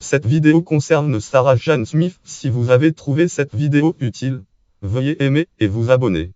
Cette vidéo concerne Sarah Jane Smith. Si vous avez trouvé cette vidéo utile, veuillez aimer et vous abonner.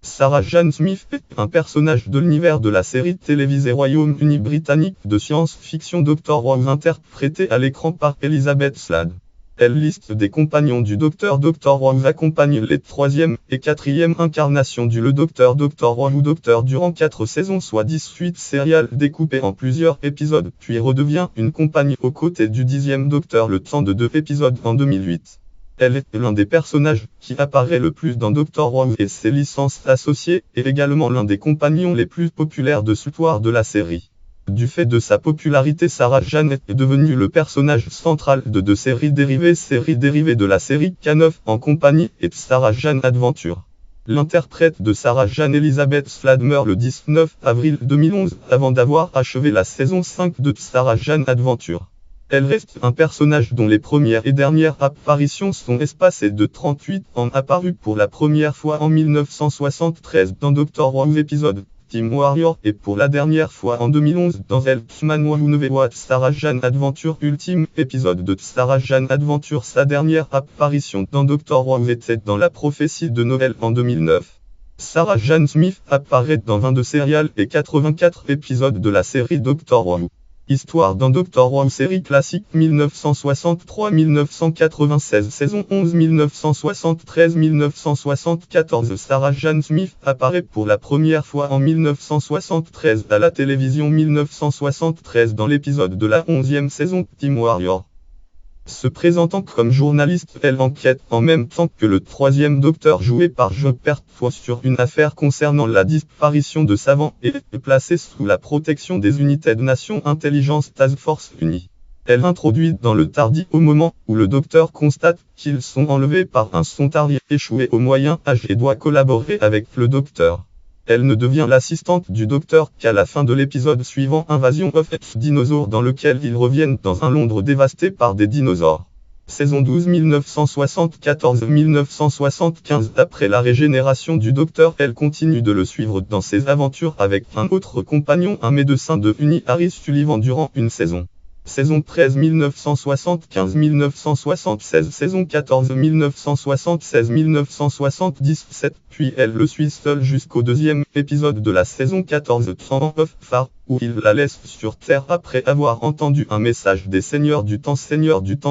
Sarah Jane Smith est un personnage de l'univers de la série télévisée Royaume-Uni britannique de science-fiction Dr. Who, interprétée à l'écran par Elizabeth Slaade. Elle liste des compagnons du Docteur. Dr. Who accompagne les 3e et 4e incarnations du le Docteur. Dr. Who Docteur durant 4 saisons, soit 18 sériales découpées en plusieurs épisodes, puis redevient une compagne aux côtés du 10e Docteur le temps de 2 épisodes en 2008. Elle est l'un des personnages qui apparaît le plus dans Dr. Who et ses licences associées, et également l'un des compagnons les plus populaires de l'histoire de la série. Du fait de sa popularité, Sarah Jane est devenue le personnage central de 2 séries dérivées de la série K9 en compagnie et de Sarah Jane Adventure. L'interprète de Sarah Jane, Elizabeth Slaade, meurt le 19 avril 2011 avant d'avoir achevé la saison 5 de Sarah Jane Adventure. Elle reste un personnage dont les premières et dernières apparitions sont espacées de 38 ans, apparu pour la première fois en 1973 dans Dr. Who épisode Team Warrior et pour la dernière fois en 2011 dans Elfman Who Never Watched Sarah Jane Adventure Ultime épisode de Sarah Jane Adventure. Sa dernière apparition dans Dr. Who était dans La Prophétie de Noël en 2009. Sarah Jane Smith apparaît dans 22 sériales et 84 épisodes de la série Dr. Who. Histoire dans Dr. Who, série classique 1963-1996, saison 11 1973-1974. Sarah Jane Smith apparaît pour la première fois en 1973 à la télévision 1973 dans l'épisode de la 11e saison Team Warrior. Se présentant comme journaliste, elle enquête en même temps que le 3e Docteur joué par Joe Pertwee sur une affaire concernant la disparition de savants et est placée sous la protection des unités de Nations Intelligence Task Force Unie. Elle introduit dans le TARDIS au moment où le Docteur constate qu'ils sont enlevés par un Sontarien échoué au Moyen-Âge et doit collaborer avec le Docteur. Elle ne devient l'assistante du Docteur qu'à la fin de l'épisode suivant Invasion of Dinosaurs, dans lequel ils reviennent dans un Londres dévasté par des dinosaures. Saison 12 1974-1975. Après la régénération du Docteur, elle continue de le suivre dans ses aventures avec un autre compagnon, un médecin de Uni, Harry Sullivan, durant une saison. Saison 13 1975-1976, saison 14 1976-1977, puis elle le suit seul jusqu'au 2e épisode de la saison 14, Temps of Far, où il la laisse sur Terre après avoir entendu un message des Seigneurs du Temps,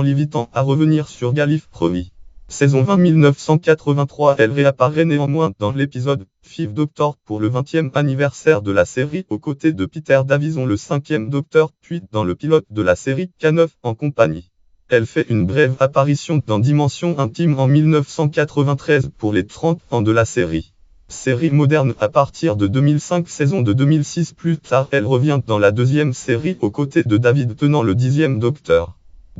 l'invitant à revenir sur Gallifrey. Saison 20 1983, elle réapparaît néanmoins dans l'épisode Fifth Doctor pour le 20e anniversaire de la série aux côtés de Peter Davison, le 5e Docteur, puis dans le pilote de la série K9 en compagnie. Elle fait une brève apparition dans Dimension Intime en 1993 pour les 30 ans de la série. Série moderne à partir de 2005, saison de 2006. Plus tard, elle revient dans la 2e série aux côtés de David Tennant, le 10e Docteur.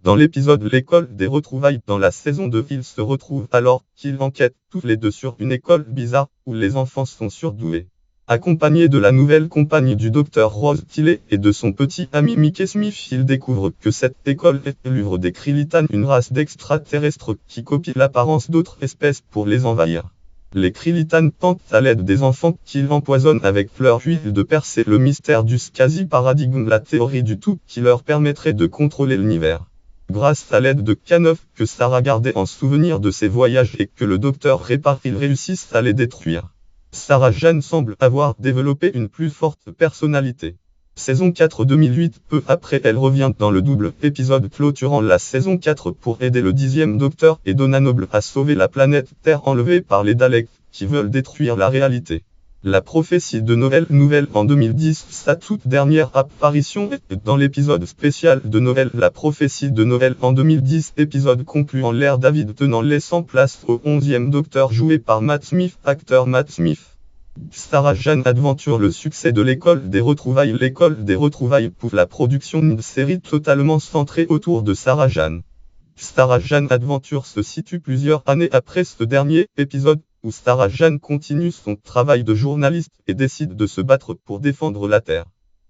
Dans l'épisode L'école des retrouvailles dans la saison 2, ils se retrouvent alors qu'ils enquêtent tous les deux sur une école bizarre où les enfants sont surdoués. Accompagné de la nouvelle compagne du Docteur Rose Tilley et de son petit ami Mickey Smith, ils découvrent que cette école est l'œuvre des Krillitans, une race d'extraterrestres qui copie l'apparence d'autres espèces pour les envahir. Les Krillitans tentent à l'aide des enfants qu'ils empoisonnent avec leur huile de percer le mystère du quasi-paradigme, la théorie du tout qui leur permettrait de contrôler l'univers. Grâce à l'aide de K9 que Sarah gardait en souvenir de ses voyages et que le Docteur répare, ils réussissent à les détruire. Sarah Jane semble avoir développé une plus forte personnalité. Saison 4 2008, peu après, elle revient dans le double épisode clôturant la saison 4 pour aider le 10e Docteur et Donna Noble à sauver la planète Terre enlevée par les Daleks qui veulent détruire la réalité. La prophétie de Noël nouvelle en 2010, sa toute dernière apparition est dans l'épisode spécial de Noël. La prophétie de Noël en 2010, épisode concluant l'ère David Tennant laissant place au 11e Docteur joué par Matt Smith, acteur Matt Smith. Sarah Jane Adventure, le succès de l'école des retrouvailles. L'école des retrouvailles pour la production d'une série totalement centrée autour de Sarah Jane. Sarah Jane Adventure se situe plusieurs années après ce dernier épisode, où Sarah Jane continue son travail de journaliste et décide de se battre pour défendre la Terre.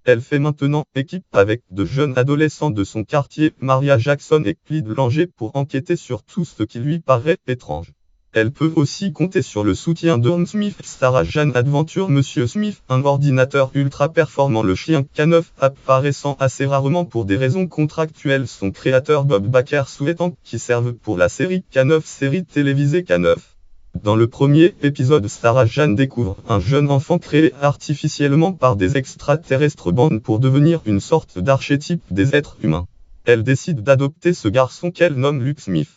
Elle fait maintenant équipe avec de jeunes adolescents de son quartier, Maria Jackson et Clyde Langer, pour enquêter sur tout ce qui lui paraît étrange. Elle peut aussi compter sur le soutien de Hans Smith, Sarah Jane Adventure Monsieur Smith, un ordinateur ultra performant. Le chien K9 apparaissant assez rarement pour des raisons contractuelles, son créateur Bob Baker souhaitant qu'il serve pour la série K9, série télévisée K9. Dans le premier épisode, Sarah Jane découvre un jeune enfant créé artificiellement par des extraterrestres born pour devenir une sorte d'archétype des êtres humains. Elle décide d'adopter ce garçon qu'elle nomme Luke Smith.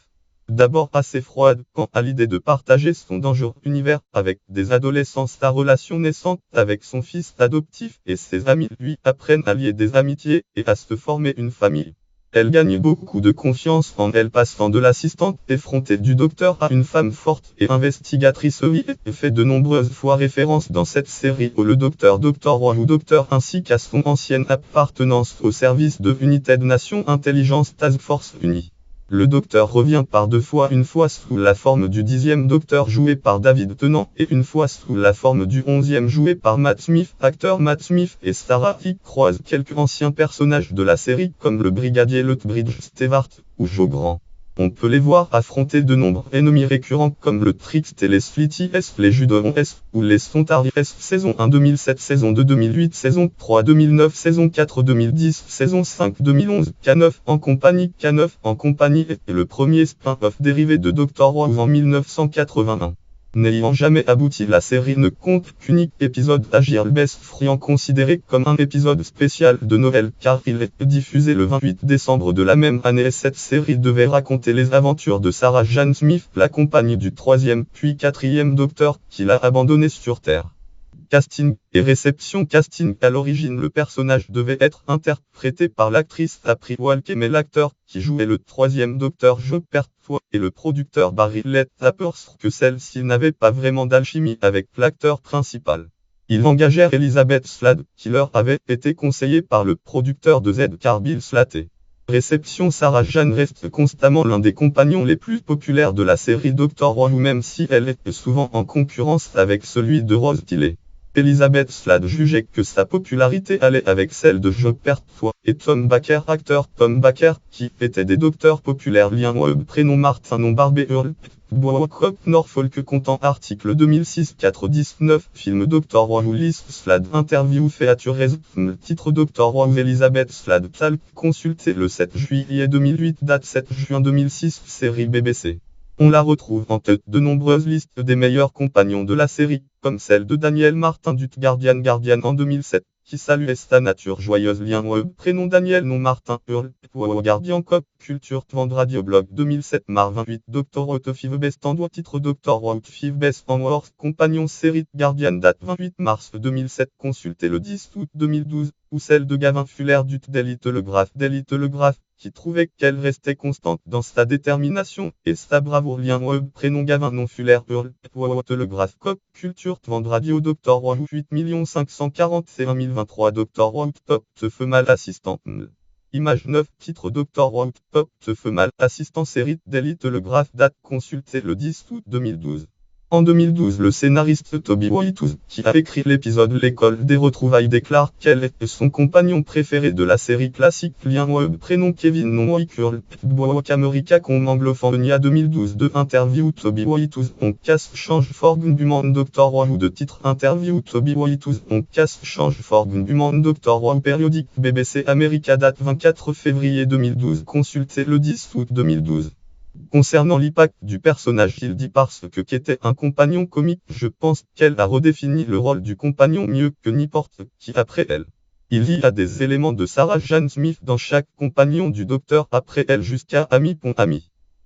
D'abord assez froide quant à l'idée de partager son dangereux univers avec des adolescents, sa relation naissante avec son fils adoptif et ses amis lui apprennent à lier des amitiés et à se former une famille. Elle gagne beaucoup de confiance en elle, passant de l'assistante effrontée du docteur à une femme forte et investigatrice et fait de nombreuses fois référence dans cette série au Dr Roy ou Docteur ainsi qu'à son ancienne appartenance au service de United Nations Intelligence Task Force Unie. Le Docteur revient par deux fois, une fois sous la forme du 10e Docteur joué par David Tennant et une fois sous la forme du 11e joué par Matt Smith. Acteur Matt Smith et Sarah y croisent quelques anciens personnages de la série comme le brigadier Lethbridge Stewart ou Joe Grant. On peut les voir affronter de nombreux ennemis récurrents comme le Trickst et les Slitty S, les Judons S ou les Sontaries S. Saison 1 2007, saison 2 2008, saison 3 2009, saison 4 2010, saison 5 2011. K9 en compagnie. K9 en compagnie est le premier spin-off dérivé de Dr. Who en 1981. N'ayant jamais abouti, la série ne compte qu'unique épisode Agile Best Friand, considéré comme un épisode spécial de Noël car il est diffusé le 28 décembre de la même année et cette série devait raconter les aventures de Sarah Jane Smith, la compagne du 3e puis 4e Docteur qui l'a abandonné sur Terre. Casting et réception. Casting. À l'origine, le personnage devait être interprété par l'actrice April Walker, mais l'acteur qui jouait le 3e Docteur Joe Pertwee et le producteur Barry Letts aperçurent que celle-ci n'avait pas vraiment d'alchimie avec l'acteur principal. Ils engagèrent Elizabeth Slade, qui leur avait été conseillée par le producteur de Z Bill Slater. Réception. Sarah Jane reste constamment l'un des compagnons les plus populaires de la série Dr. Who, même si elle est souvent en concurrence avec celui de Rose Tiley. Elizabeth Slade jugeait que sa popularité allait avec celle de Joe Pertwee et Tom Baker, acteur Tom Baker, qui étaient des docteurs populaires. Lien web prénom Martin nom Barbé Earl Boiscop Norfolk comptant article 2006-419 film Dr. Who liste Slade interview feature resume titre Dr. Who Elizabeth Slade Talk consulté le 7 juillet 2008 date 7 juin 2006 série BBC. On la retrouve en tête de nombreuses listes des meilleurs compagnons de la série, comme celle de Daniel Martin du Guardian en 2007, qui saluait sa nature joyeuse. Lien web prénom Daniel nom Martin Earl Guardian Cop Culture Twand Radio Blog 2007 Mar 28 Dr. Who Five Best en doigt titre Dr. Who Five Best en Wars compagnon série Guardian date 28 mars 2007 consulté le 10 août 2012, ou celle de Gavin Fuller du Daily Telegraph qui trouvait qu'elle restait constante dans sa détermination et sa bravoure. Lien web prénom Gavin nom Fuller Earl Telegraph Cop Culture Twand Radio Dr. Who 8 541 023 Dr. Who Top te fait mal assistant. Image 9 titre Dr. Who Top te fait mal assistant série Daily Telegraph date consulté le 10 août 2012. En 2012, le scénariste Toby Whithouse, qui a écrit l'épisode L'école des retrouvailles, déclare qu'elle est son compagnon préféré de la série classique. Lien web prénom Kevin nom Whitcurl America com Anglophone 2012 de interview Toby Whithouse on casse change argument Dr. Who de titre interview Toby Whithouse on casse change argument Dr. Who périodique BBC America date 24 février 2012 consulté le 10 août 2012. Concernant l'impact du personnage, il dit parce que qu'était un compagnon comique, je pense qu'elle a redéfini le rôle du compagnon mieux que n'importe qui après elle. Il y a des éléments de Sarah Jane Smith dans chaque compagnon du docteur après elle jusqu'à Ami.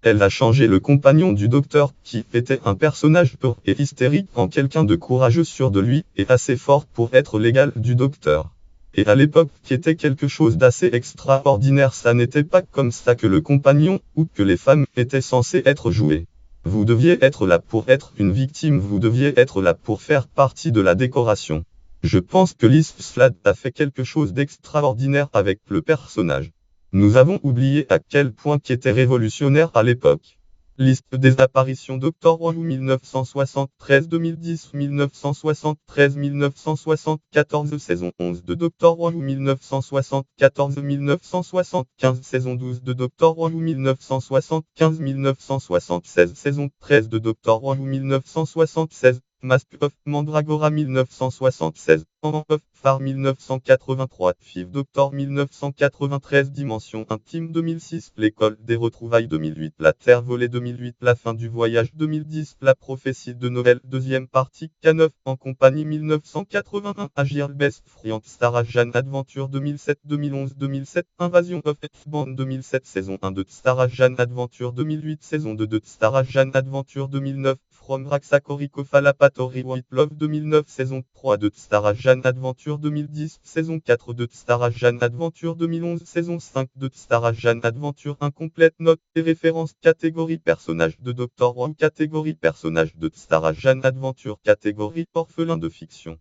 Elle a changé le compagnon du docteur qui était un personnage pur et hystérique en quelqu'un de courageux, sûr de lui et assez fort pour être l'égal du docteur. Et à l'époque, qui était quelque chose d'assez extraordinaire, ça n'était pas comme ça que le compagnon, ou que les femmes, étaient censées être jouées. Vous deviez être là pour être une victime, vous deviez être là pour faire partie de la décoration. Je pense que Liz Slade a fait quelque chose d'extraordinaire avec le personnage. Nous avons oublié à quel point qui était révolutionnaire à l'époque. Liste des apparitions Dr. Who 1973, 2010, 1973, 1974, saison 11 de Dr. Who 1974, 1975, saison 12 de Dr. Who 1975, 1976, saison 13 de Dr. Who 1976. Mask of Mandragora 1976, of Far 1983, Fifth Doctor 1993, Dimension Intime 2006, L'école des retrouvailles 2008, La Terre volée 2008, La fin du voyage 2010, La prophétie de Noël, deuxième partie, K9, en compagnie 1981, Agir Best Friend, Sarah Jane Adventure 2007, 2011, 2007, Invasion of X-Band 2007, saison 1 de Sarah Jane Adventure 2008, saison 2 de Sarah Jane Adventure 2009, From Raxakoriko Falapatori White Love 2009, saison 3 de Sarah Jane Adventure 2010, saison 4 de Sarah Jane Adventure 2011, saison 5 de Sarah Jane Adventure incomplète, note et référence, catégorie personnage de Dr. Who, catégorie personnage de Sarah Jane Adventure, catégorie orphelin de fiction.